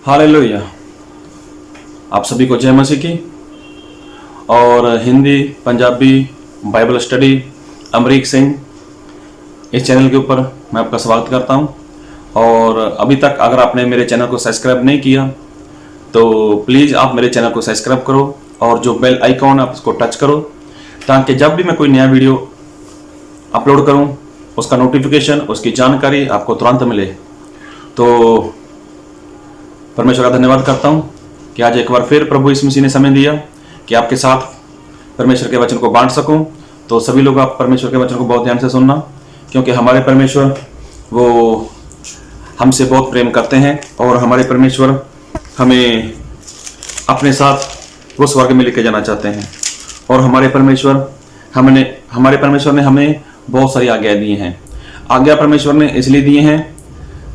Hallelujah. आप सभी को जय मसीह की। और हिंदी, पंजाबी, बाइबल स्टडी, अमरीक सिंह, इस चैनल के ऊपर मैं आपका स्वागत करता हूं। और अभी तक अगर आपने मेरे चैनल को सब्सक्राइब नहीं किया तो प्लीज़ आप मेरे चैनल को सब्सक्राइब करो और जो बेल आइकॉन आप उसको टच करो, ताकि जब भी मैं कोई नया वीडियो अपलोड करूं उसका नोटिफिकेशन, उसकी जानकारी आपको तुरंत मिले। तो परमेश्वर का धन्यवाद करता हूं कि आज एक बार फिर प्रभु यीशु मसीह ने समय दिया कि आपके साथ परमेश्वर के वचन को बांट सकूं। तो सभी लोग आप परमेश्वर के वचन को बहुत ध्यान से सुनना, क्योंकि हमारे परमेश्वर वो हमसे बहुत प्रेम करते हैं और हमारे परमेश्वर हमें अपने साथ वो स्वर्ग में लेके जाना चाहते हैं। और हमारे परमेश्वर ने हमें बहुत सारी आज्ञाएं दी हैं। आज्ञा परमेश्वर ने इसलिए दिए हैं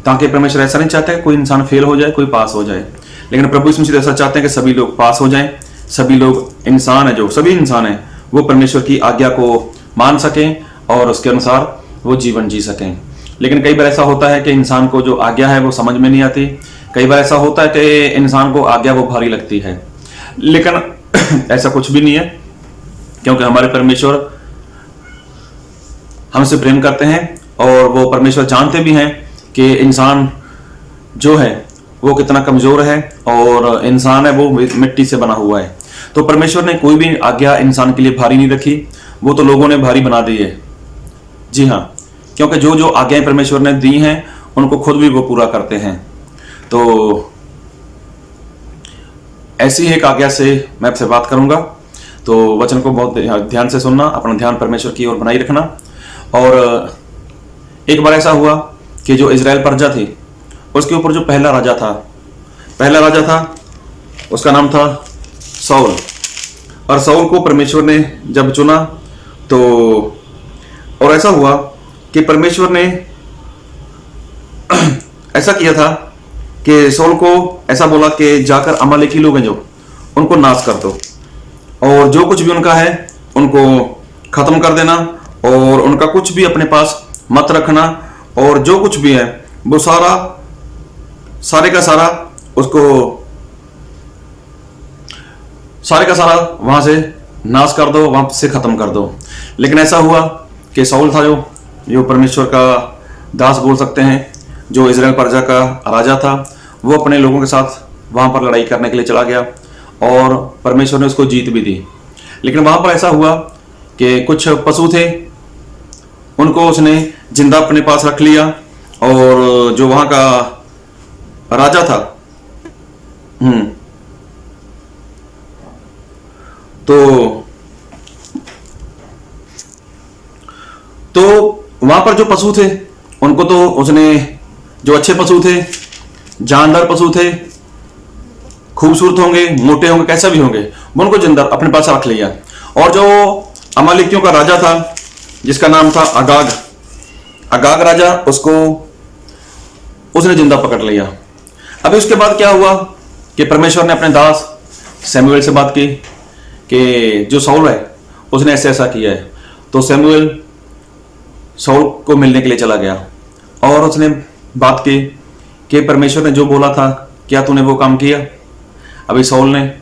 ताकि परमेश्वर ऐसा नहीं चाहता कि कोई इंसान फेल हो जाए, कोई पास हो जाए, लेकिन प्रभु यीशु मसीह ऐसा चाहते हैं कि सभी लोग पास हो जाएं। सभी लोग इंसान है, जो सभी इंसान हैं वो परमेश्वर की आज्ञा को मान सकें और उसके अनुसार वो जीवन जी सकें। लेकिन कई बार ऐसा होता है कि इंसान को जो आज्ञा है वो समझ में नहीं आती। कई बार ऐसा होता है कि इंसान को आज्ञा वो भारी लगती है, लेकिन ऐसा कुछ भी नहीं है, क्योंकि हमारे परमेश्वर हमसे प्रेम करते हैं और वो परमेश्वर जानते भी हैं कि इंसान जो है वो कितना कमजोर है और इंसान है वो मिट्टी से बना हुआ है। तो परमेश्वर ने कोई भी आज्ञा इंसान के लिए भारी नहीं रखी, वो तो लोगों ने भारी बना दी है। जी हाँ, क्योंकि जो जो आज्ञाएं परमेश्वर ने दी हैं उनको खुद भी वो पूरा करते हैं। तो ऐसी एक आज्ञा से मैं आपसे बात करूंगा, तो वचन को बहुत ध्यान से सुनना, अपना ध्यान परमेश्वर की ओर बनाए रखना। और एक बार ऐसा हुआ कि जो इजराइल प्रजा थी उसके ऊपर जो पहला राजा था उसका नाम था साउल। और साउल को परमेश्वर ने जब चुना तो और ऐसा हुआ कि परमेश्वर ने ऐसा किया था कि साउल को ऐसा बोला कि जाकर अमालेकी लोग हैं जो उनको नाश कर दो और जो कुछ भी उनका है उनको खत्म कर देना और उनका कुछ भी अपने पास मत रखना, और जो कुछ भी है वो सारे का सारा वहां से नाश कर दो, वहां से खत्म कर दो। लेकिन ऐसा हुआ कि साउल था जो परमेश्वर का दास बोल सकते हैं, जो इजराइल प्रजा का राजा था, वो अपने लोगों के साथ वहां पर लड़ाई करने के लिए चला गया और परमेश्वर ने उसको जीत भी दी। लेकिन वहां पर ऐसा हुआ कि कुछ पशु थे, उनको उसने जिंदा अपने पास रख लिया और जो वहां का राजा था तो वहां पर जो पशु थे उनको तो उसने, जो अच्छे पशु थे, जानदार पशु थे, खूबसूरत होंगे, मोटे होंगे, कैसा भी होंगे, वो उनको जिंदा अपने पास रख लिया। और जो अमालेकियों का राजा था जिसका नाम था अगाग राजा, उसने जिंदा पकड़ लिया। अभी उसके बाद क्या हुआ कि परमेश्वर ने अपने दास सैमुएल से बात की कि जो साउल है उसने ऐसे ऐसा किया है। तो सैमुएल साउल को मिलने के लिए चला गया और उसने बात की कि परमेश्वर ने जो बोला था क्या तूने वो काम किया? अभी साउल ने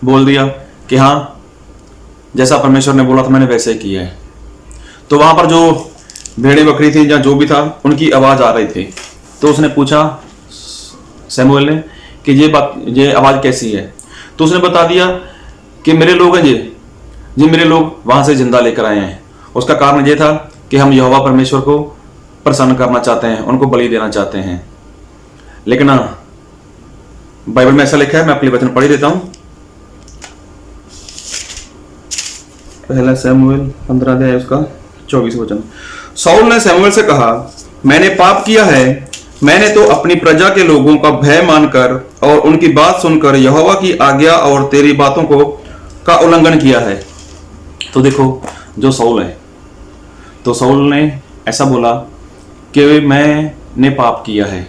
बोल दिया कि हाँ, जैसा परमेश्वर ने बोला था मैंने वैसे ही किया है। तो वहां पर जो भेड़ी बकरी थी या जो भी था उनकी आवाज आ रही थी, तो उसने पूछा सैमुएल ने कि ये आवाज कैसी है? तो उसने बता दिया कि मेरे लोग हैं जी मेरे लोग वहां से जिंदा लेकर आए हैं। उसका कारण ये था कि हम यहोवा परमेश्वर को प्रसन्न करना चाहते हैं, उनको बलि देना चाहते हैं। लेकिन बाइबल में ऐसा लिखा है, मैं आपके लिए वचन पढ़ देता हूं। पहला सैमुएल 15 अध्याय उसका 24 वचन। साउल ने सैमुएल से कहा, मैंने पाप किया है, मैंने तो अपनी प्रजा के लोगों का भय मानकर और उनकी बात सुनकर यहोवा की आज्ञा और तेरी बातों का उल्लंघन किया है। तो देखो जो साउल है, तो साउल ने ऐसा बोला कि मैंने पाप किया है।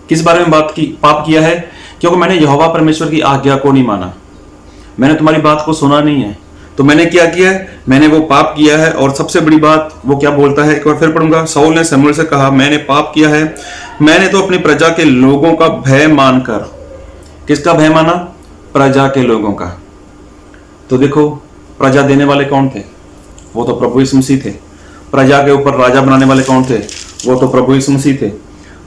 किस बारे में पाप किया है? क्योंकि मैंने यहोवा परमेश्वर की आज्ञा को नहीं माना, मैंने तुम्हारी बात को सुना नहीं है। तो मैंने क्या किया है? मैंने वो पाप किया है। और सबसे बड़ी बात वो क्या बोलता है, एक बार फिर पढ़ूंगा। साउल ने शमूएल से कहा, मैंने पाप किया है, मैंने तो अपनी प्रजा के लोगों का भय मानकर किसका भय माना? प्रजा के लोगों का। तो देखो, प्रजा देने वाले कौन थे? वो तो प्रभु यीशु मसीह थे। प्रजा के ऊपर राजा बनाने वाले कौन थे? वो तो प्रभु यीशु मसीह थे।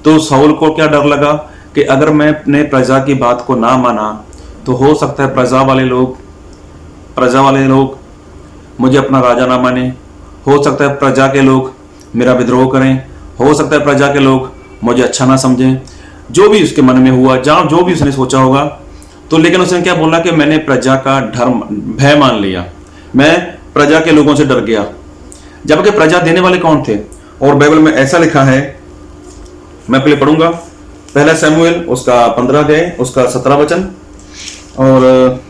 तो शाऊल को क्या डर लगा कि अगर मैं अपने प्रजा की बात को ना माना तो हो सकता है प्रजा वाले लोग मुझे अपना राजा ना माने, हो सकता है प्रजा के लोग मेरा विद्रोह करें, हो सकता है प्रजा के लोग मुझे अच्छा ना समझें। जो भी उसके मन में हुआ, जहाँ जो भी उसने सोचा होगा, तो लेकिन उसने क्या बोला कि मैंने प्रजा का भय मान लिया, मैं प्रजा के लोगों से डर गया। जबकि प्रजा देने वाले कौन थे? और बाइबल में ऐसा लिखा है, मैं पहले पढ़ूंगा, पहला शमूएल उसका 15 अध्याय उसका 17 वचन, और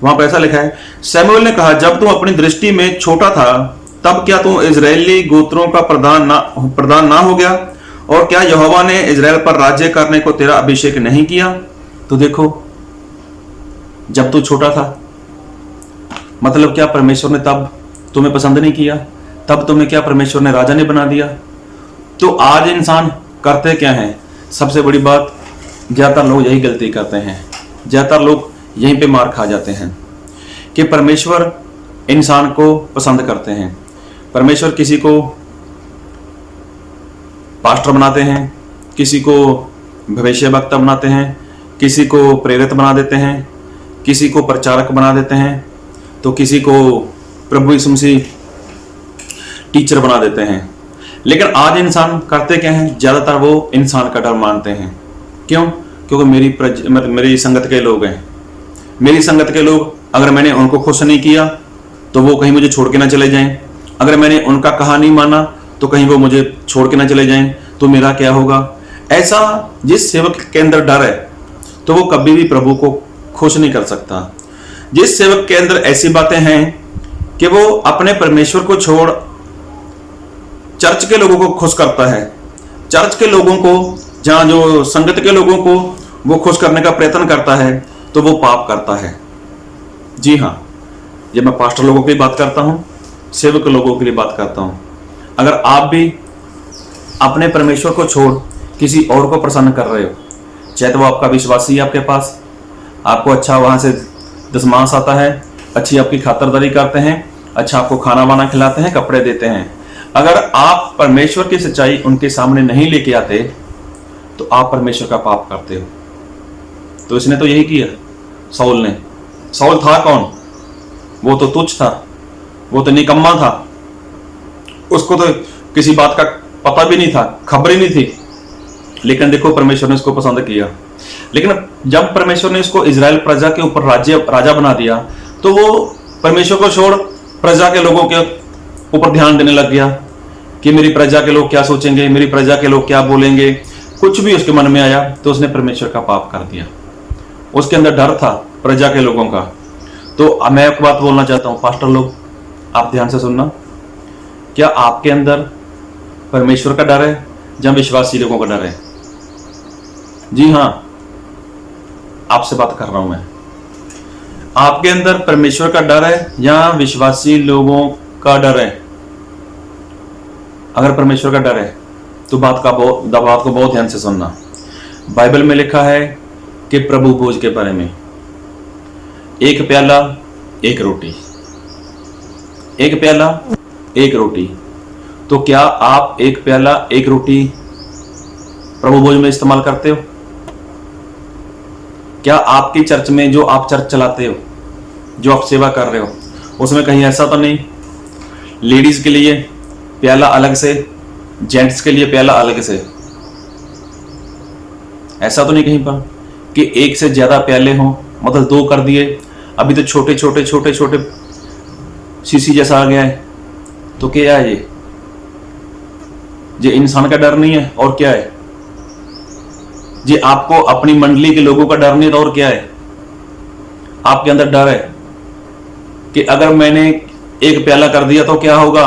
वहां पर ऐसा लिखा है, शमूएल ने कहा, जब तू अपनी दृष्टि में छोटा था तब क्या तू इजरायली गोत्रों का प्रधान ना हो गया? और क्या यहोवा ने इजराइल पर राज्य करने को तेरा अभिषेक नहीं किया? तो देखो, जब तू छोटा था, मतलब क्या परमेश्वर ने तब तुम्हें पसंद नहीं किया? तब तुम्हें क्या परमेश्वर ने राजा नहीं बना दिया? तो आज इंसान करते क्या हैं? सबसे बड़ी बात, ज्यादातर लोग यही गलती करते हैं, ज्यादातर लोग यहीं पे मार खा जाते हैं कि परमेश्वर इंसान को पसंद करते हैं। परमेश्वर किसी को पास्टर बनाते हैं, किसी को भविष्यवक्ता बनाते हैं, किसी को प्रेरित बना देते हैं, किसी को प्रचारक बना देते हैं, तो किसी को प्रभु यीशु मसीह टीचर बना देते हैं। लेकिन आज इंसान करते क्या हैं? ज्यादातर वो इंसान का डर मानते हैं। क्यों? क्योंकि मेरी संगत के लोग हैं, मेरी संगत के लोग, अगर मैंने उनको खुश नहीं किया तो वो कहीं मुझे छोड़ के ना चले जाएं, अगर मैंने उनका कहा नहीं माना तो कहीं वो मुझे छोड़ के ना चले जाएं, तो मेरा क्या होगा? ऐसा जिस सेवक के अंदर डर है तो वो कभी भी प्रभु को खुश नहीं कर सकता। जिस सेवक के अंदर ऐसी बातें हैं कि वो अपने परमेश्वर को छोड़ चर्च के लोगों को खुश करता है, चर्च के लोगों को, जहां जो संगत के लोगों को वो खुश करने का प्रयत्न करता है, तो वो पाप करता है। जी हाँ, ये मैं पास्टर लोगों की बात करता हूं, सेवक लोगों के लिए बात करता हूं। अगर आप भी अपने परमेश्वर को छोड़ किसी और को प्रसन्न कर रहे हो, चाहे तो वो आपका विश्वासी है, आपके पास आपको अच्छा वहां से दशमांश आता है, अच्छी आपकी खातरदारी करते हैं, अच्छा आपको खाना वाना खिलाते हैं, कपड़े देते हैं, अगर आप परमेश्वर की सच्चाई उनके सामने नहीं लेके आते तो आप परमेश्वर का पाप करते हो। तो इसने तो यही किया, शाऊल ने। शाऊल था कौन? वो तो तुच्छ था, वो तो निकम्मा था, उसको तो किसी बात का पता भी नहीं था, खबर ही नहीं थी। लेकिन देखो, परमेश्वर ने उसको पसंद किया। लेकिन जब परमेश्वर ने उसको इजराइल प्रजा के ऊपर राजा बना दिया, तो वो परमेश्वर को छोड़ प्रजा के लोगों के ऊपर ध्यान देने लग गया कि मेरी प्रजा के लोग क्या सोचेंगे, मेरी प्रजा के लोग क्या बोलेंगे। कुछ भी उसके मन में आया तो उसने परमेश्वर का पाप कर दिया। उसके अंदर डर था प्रजा के लोगों का। तो मैं एक बात बोलना चाहता हूं, पास्टर लोग, आप ध्यान से सुनना, क्या आपके अंदर परमेश्वर का डर है या विश्वासी लोगों का डर है? जी हां, आपसे बात कर रहा हूं मैं। आपके अंदर परमेश्वर का डर है या विश्वासी लोगों का डर है? अगर परमेश्वर का डर है तो बात को बहुत ध्यान से सुनना। बाइबल में लिखा है कि प्रभु भोज के बारे में, एक प्याला एक रोटी, एक प्याला एक रोटी। तो क्या आप एक प्याला एक रोटी प्रभु भोज में इस्तेमाल करते हो? क्या आपकी चर्च में, जो आप चर्च चलाते हो, जो आप सेवा कर रहे हो, उसमें कहीं ऐसा तो नहीं लेडीज के लिए प्याला अलग से, जेंट्स के लिए प्याला अलग से? ऐसा तो नहीं कहीं पर कि एक से ज्यादा प्याले हों, मतलब 2 कर दिए। अभी तो छोटे छोटे छोटे छोटे शीशी जैसा आ गया है। तो क्या है ये इंसान का डर नहीं है और क्या है? ये आपको अपनी मंडली के लोगों का डर नहीं है तो और क्या है? आपके अंदर डर है कि अगर मैंने एक प्याला कर दिया तो क्या होगा?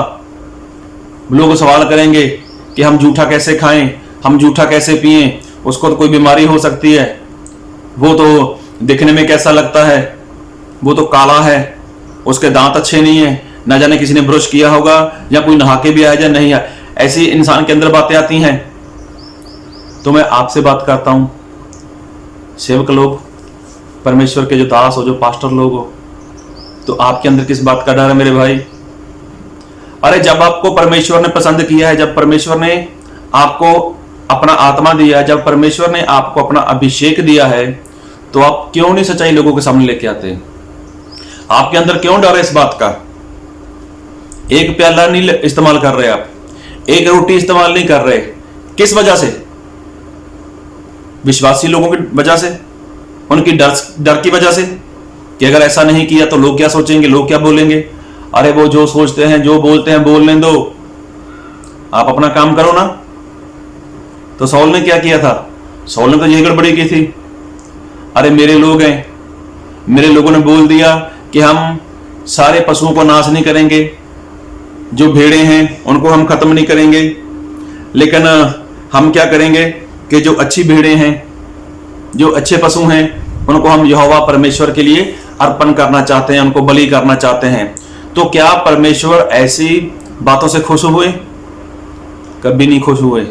लोग सवाल करेंगे कि हम जूठा कैसे खाएं, हम जूठा कैसे पिएं, उसको तो कोई बीमारी हो सकती है, वो तो दिखने में कैसा लगता है, वो तो काला है, उसके दांत अच्छे नहीं है, ना जाने किसी ने ब्रश किया होगा या कोई नहा के भी आया या नहीं आया। ऐसी इंसान के अंदर बातें आती हैं। तो मैं आपसे बात करता हूं, सेवक लोग, परमेश्वर के जो दास हो, जो पास्टर लोग हो, तो आपके अंदर किस बात का डर है मेरे भाई? अरे जब आपको परमेश्वर ने पसंद किया है, जब परमेश्वर ने आपको अपना आत्मा दिया है, जब परमेश्वर ने आपको अपना अभिषेक दिया है, तो आप क्यों नहीं सच्चाई लोगों के सामने लेके आते? आपके अंदर क्यों डर है इस बात का? एक प्याला नहीं इस्तेमाल कर रहे आप, एक रोटी इस्तेमाल नहीं कर रहे। किस वजह से? विश्वासी लोगों की वजह से, उनकी डर की वजह से कि अगर ऐसा नहीं किया तो लोग क्या सोचेंगे, लोग क्या बोलेंगे। अरे वो जो सोचते हैं, जो बोलते हैं, बोलने दो, आप अपना काम करो ना। तो सौल ने क्या किया था? सौल ने तो यही गड़बड़ी की थी। अरे मेरे लोग हैं, मेरे लोगों ने बोल दिया कि हम सारे पशुओं को नाश नहीं करेंगे, जो भेड़ें हैं उनको हम खत्म नहीं करेंगे, लेकिन हम क्या करेंगे कि जो अच्छी भेड़ें हैं, जो अच्छे पशु हैं, उनको हम यहोवा परमेश्वर के लिए अर्पण करना चाहते हैं, उनको बलि करना चाहते हैं। तो क्या परमेश्वर ऐसी बातों से खुश हुए? कभी नहीं खुश हुए।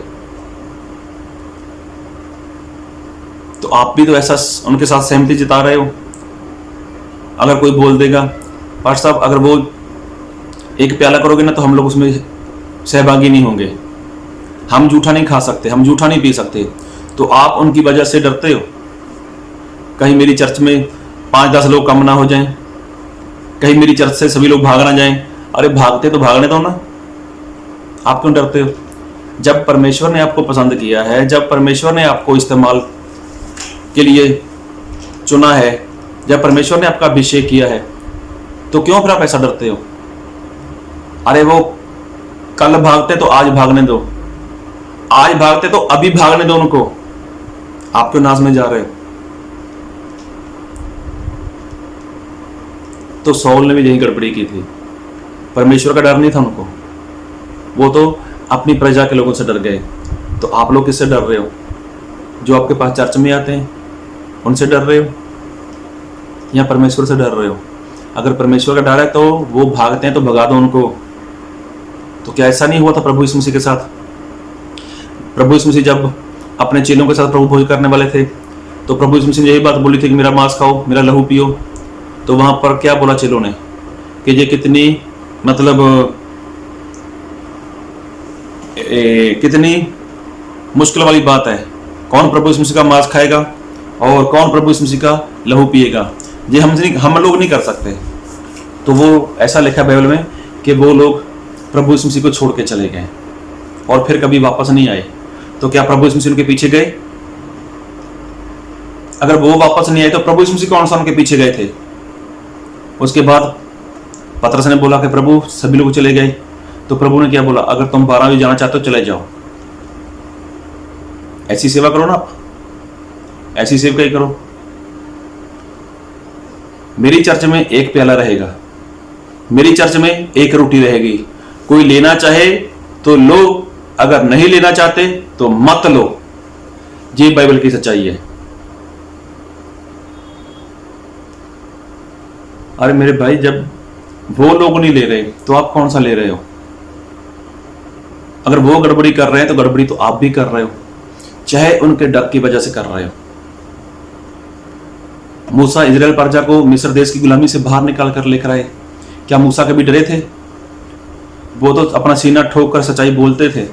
तो आप भी तो ऐसा उनके साथ सहमति जता रहे हो। अगर कोई बोल देगा, पास्टर साहब अगर वो एक प्याला करोगे ना तो हम लोग उसमें सहभागी नहीं होंगे, हम जूठा नहीं खा सकते, हम जूठा नहीं पी सकते, तो आप उनकी वजह से डरते हो। कहीं मेरी चर्च में 5-10 लोग कम ना हो जाएं, कहीं मेरी चर्च से सभी लोग भाग ना जाएं। अरे भागते तो भागने दो ना, आप क्यों डरते हो? जब परमेश्वर ने आपको पसंद किया है, जब परमेश्वर ने आपको इस्तेमाल के लिए चुना है, जब परमेश्वर ने आपका अभिषेक किया है, तो क्यों फिर आप ऐसा डरते हो? अरे वो कल भागते तो आज भागने दो, आज भागते तो अभी भागने दो उनको, आप क्यों नाश में जा रहे हो? तो सौल ने भी यही गड़बड़ी की थी। परमेश्वर का डर नहीं था उनको, वो तो अपनी प्रजा के लोगों से डर गए। तो आप लोग किससे डर रहे हो? जो आपके पास चर्च में आते हैं उनसे डर रहे हो या परमेश्वर से डर रहे हो? अगर परमेश्वर का डर है तो वो भागते हैं तो भगा दो उनको। तो क्या ऐसा नहीं हुआ था प्रभु यीशु मसीह के साथ? प्रभु यीशु मसीह जब अपने चेलों के साथ प्रभु भोज करने वाले थे, तो प्रभु यीशु मसीह ने यही बात बोली थी कि मेरा मांस खाओ, मेरा लहू पियो। तो वहां पर क्या बोला चेलों ने कि ये कितनी कितनी मुश्किल वाली बात है, कौन प्रभु यीशु मसीह का मांस खाएगा और कौन प्रभु यीशु मसीह का लहू पिएगा? ये हम लोग नहीं कर सकते। तो वो ऐसा लिखा है बाइबल में कि वो लोग प्रभु यीशु मसीह को छोड़ के चले गए और फिर कभी वापस नहीं आए। तो क्या प्रभु यीशु मसीह उनके पीछे गए? अगर वो वापस नहीं आए तो प्रभु यीशु मसीह कौन सा उनके पीछे गए थे? उसके बाद पतरस ने बोला कि प्रभु सभी लोग चले गए। तो प्रभु ने क्या बोला? अगर तुम 12 भी जाना चाहते हो चले जाओ। ऐसी सेवा करो ना, आप ऐसी सेवा ही करो। मेरी चर्च में एक प्याला रहेगा, मेरी चर्च में एक रोटी रहेगी। कोई लेना चाहे तो लो, अगर नहीं लेना चाहते तो मत लो। ये बाइबल की सच्चाई है। अरे मेरे भाई, जब वो लोग नहीं ले रहे तो आप कौन सा ले रहे हो? अगर वो गड़बड़ी कर रहे हैं तो गड़बड़ी तो आप भी कर रहे हो, चाहे उनके डर की वजह से कर रहे हो। मूसा इजराइल प्रजा को मिस्र देश की गुलामी से बाहर निकाल कर लेकर आए। क्या मूसा कभी डरे थे? वो तो अपना सीना ठोक कर सच्चाई बोलते थे।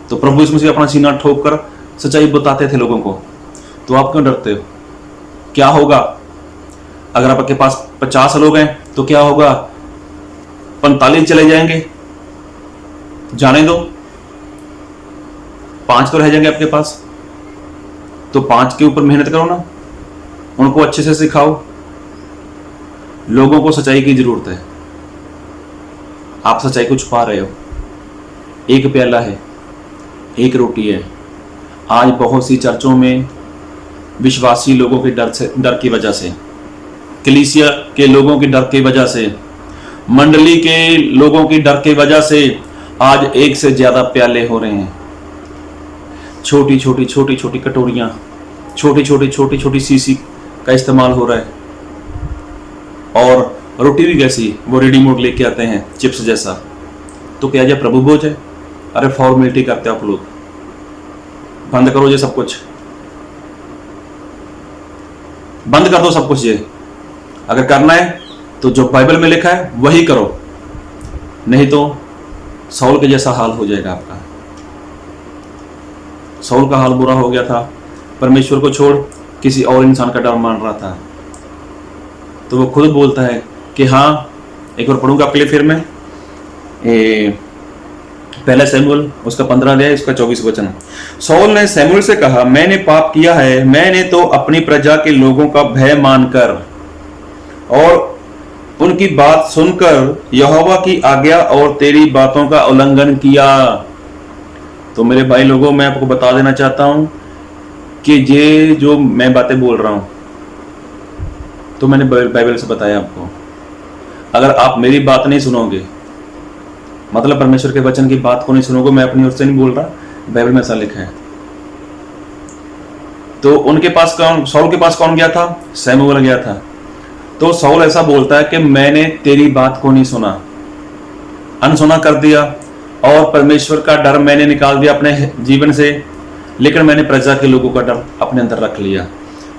तो प्रभु यीशु मसीह अपना सीना ठोक कर सच्चाई बताते थे लोगों को। तो आप क्यों डरते हो? क्या होगा अगर आपके पास 50 लोग हैं तो क्या होगा? 45 चले जाएंगे, जाने दो, 5 तो रह जाएंगे आपके पास। तो 5 के ऊपर मेहनत करो ना, उनको अच्छे से सिखाओ। लोगों को सच्चाई की जरूरत है, आप सच्चाई को छुपा रहे हो। एक प्याला है, एक रोटी है। आज बहुत सी चर्चों में विश्वासी लोगों के डर की वजह से, कलीसिया के लोगों की डर की वजह से, मंडली के लोगों की डर की वजह से आज एक से ज्यादा प्याले हो रहे हैं। छोटी छोटी कटोरियां, छोटी छोटी सीसी का इस्तेमाल हो रहा है। और रोटी भी कैसी, वो रेडीमेड लेके आते हैं, चिप्स जैसा। तो क्या ये प्रभु भोज है? अरे फॉर्मेलिटी करते आप लोग, बंद करो ये सब कुछ। बंद कर दो सब कुछ। ये अगर करना है तो जो बाइबल में लिखा है वही करो, नहीं तो साउल के जैसा हाल हो जाएगा आपका। साउल का हाल बुरा हो गया था, परमेश्वर को छोड़ किसी और इंसान का डर मान रहा था। तो वो खुद बोलता है कि हाँ, एक बार पढ़ूंगा आपके लिए फिर मैं पहला शमूएल उसका 15 अध्याय उसका 24 वचन। साउल ने शमूएल से कहा, मैंने पाप किया है, मैंने तो अपनी प्रजा के लोगों का भय मानकर और उनकी बात सुनकर यहोवा की आज्ञा और तेरी बातों का उल्लंघन किया। तो मेरे भाई लोगों, मैं आपको बता देना चाहता हूं कि ये जो मैं बातें बोल रहा हूं तो मैंने बाइबल से बताया आपको। अगर आप मेरी बात नहीं सुनोगे, मतलब परमेश्वर के वचन की बात को नहीं सुनोगे, मैं अपनी ओर से नहीं बोल रहा, बाइबल में ऐसा लिखा है। तो उनके पास कौन, साउल के पास कौन गया था? शमूएल गया था। तो साउल ऐसा बोलता है कि मैंने तेरी बात को नहीं सुना, अनसुना कर दिया और परमेश्वर का डर मैंने निकाल दिया अपने जीवन से, लेकिन मैंने प्रजा के लोगों का डर अपने अंदर रख लिया।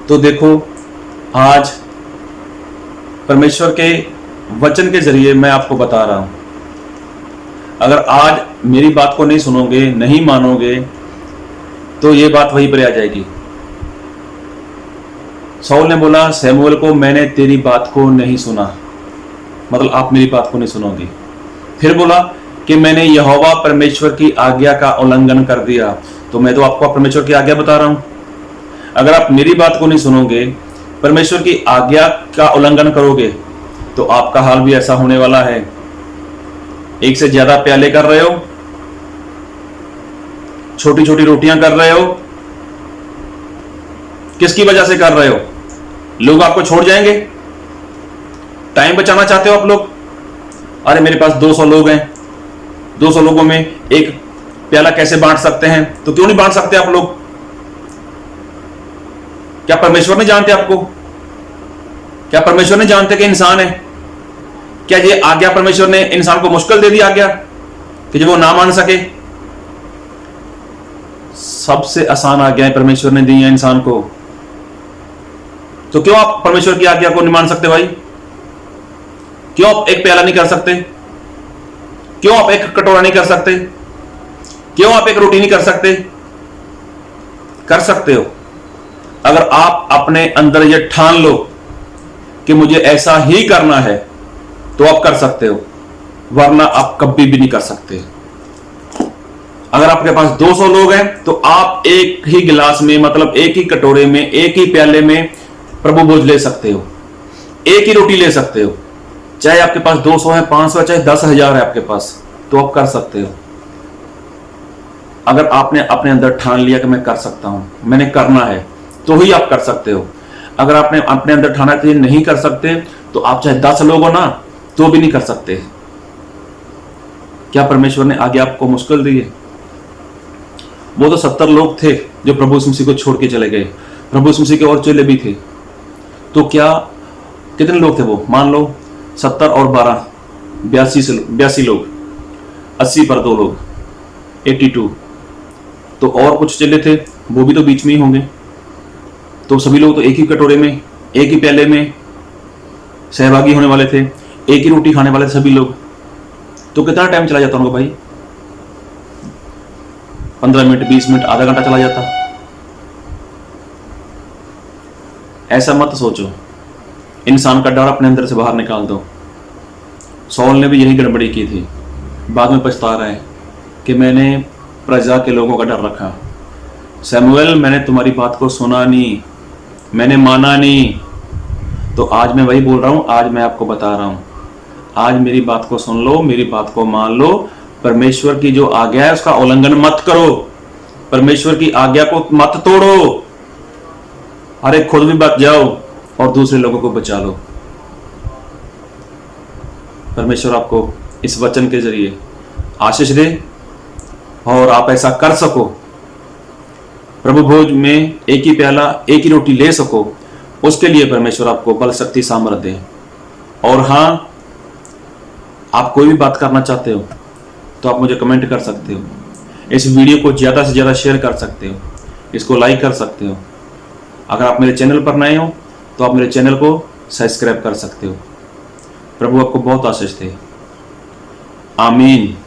तो देखो, आज परमेश्वर के वचन के जरिए मैं आपको बता रहा हूं, अगर आज मेरी बात को नहीं सुनोगे, नहीं मानोगे, तो ये बात वहीं पर आ जाएगी। साउल ने बोला शमूएल को, मैंने तेरी बात को नहीं सुना, मतलब आप मेरी बात को नहीं सुनोगे। फिर बोला कि मैंने यहोवा परमेश्वर की आज्ञा का उल्लंघन कर दिया। तो मैं तो आपको परमेश्वर की आज्ञा बता रहा हूं। अगर आप मेरी बात को नहीं सुनोगे, परमेश्वर की आज्ञा का उल्लंघन करोगे, तो आपका हाल भी ऐसा होने वाला है। एक से ज्यादा प्याले कर रहे हो, छोटी छोटी रोटियां कर रहे हो, किसकी वजह से कर रहे हो? लोग आपको छोड़ जाएंगे। टाइम बचाना चाहते हो आप लोग? अरे मेरे पास 200 लोग हैं, 200 लोगों में एक प्याला कैसे बांट सकते हैं? तो क्यों नहीं बांट सकते आप लोग? क्या परमेश्वर नहीं जानते आपको? क्या परमेश्वर नहीं जानते कि इंसान है? क्या ये आज्ञा परमेश्वर ने इंसान को मुश्किल दे दी आज्ञा कि जब वो ना मान सके? सबसे आसान आज्ञाएं परमेश्वर ने दी है इंसान को। तो क्यों आप परमेश्वर की आज्ञा को नहीं मान सकते भाई? क्यों आप एक प्याला नहीं कर सकते? क्यों आप एक कटोरा नहीं कर सकते? क्यों आप एक रोटी नहीं कर सकते? कर सकते हो। अगर आप अपने अंदर ये ठान लो कि मुझे ऐसा ही करना है, तो आप कर सकते हो, वरना आप कभी भी नहीं कर सकते। अगर आपके पास 200 लोग हैं, तो आप एक ही गिलास में, मतलब एक ही कटोरे में, एक ही प्याले में प्रभु भोज ले सकते हो, एक ही रोटी ले सकते हो। चाहे आपके पास 200 है, 500 है, चाहे 10,000 है आपके पास, तो आप कर सकते हो। अगर आपने अपने अंदर ठान लिया कि मैं कर सकता हूं, मैंने करना है, तो ही आप कर सकते हो। अगर आपने अपने अंदर ठाना कि नहीं कर सकते, तो आप चाहे 10 लोग हो ना, तो भी नहीं कर सकते। क्या परमेश्वर ने आगे आपको मुश्किल दी है? वो तो 70 लोग थे जो प्रभु यीशु मसीह को छोड़ के चले गए। प्रभु यीशु मसीह के और चेले भी थे। तो क्या कितने लोग थे वो? मान लो 70 और 12 82 लोग, 80 पर 2 लोग, 82। तो और कुछ चेले थे, वो भी तो बीच में ही होंगे। तो सभी लोग तो एक ही कटोरे में, एक ही प्याले में सहभागी होने वाले थे, एक ही रोटी खाने वाले थे सभी लोग। तो कितना टाइम चला जाता उनको भाई? 15 मिनट, 20 मिनट, आधा घंटा चला जाता। ऐसा मत सोचो। इंसान का डर अपने अंदर से बाहर निकाल दो। साउल ने भी यही गड़बड़ी की थी, बाद में पछता रहा है कि मैंने प्रजा के लोगों का डर रखा। शमूएल, मैंने तुम्हारी बात को सुना नहीं, मैंने माना नहीं। तो आज मैं वही बोल रहा हूं, आज मैं आपको बता रहा हूं, आज मेरी बात को सुन लो, मेरी बात को मान लो। परमेश्वर की जो आज्ञा है उसका उल्लंघन मत करो, परमेश्वर की आज्ञा को मत तोड़ो। अरे खुद भी बच जाओ और दूसरे लोगों को बचा लो। परमेश्वर आपको इस वचन के जरिए आशीष दे और आप ऐसा कर सको, प्रभु भोज में एक ही प्याला, एक ही रोटी ले सको। उसके लिए परमेश्वर आपको बल, शक्ति, सामर्थ्य दे। और हाँ, आप कोई भी बात करना चाहते हो तो आप मुझे कमेंट कर सकते हो। इस वीडियो को ज़्यादा से ज़्यादा शेयर कर सकते हो, इसको लाइक कर सकते हो। अगर आप मेरे चैनल पर नए हो तो आप मेरे चैनल को सब्सक्राइब कर सकते हो। प्रभु आपको बहुत आशीष दे। आमीन।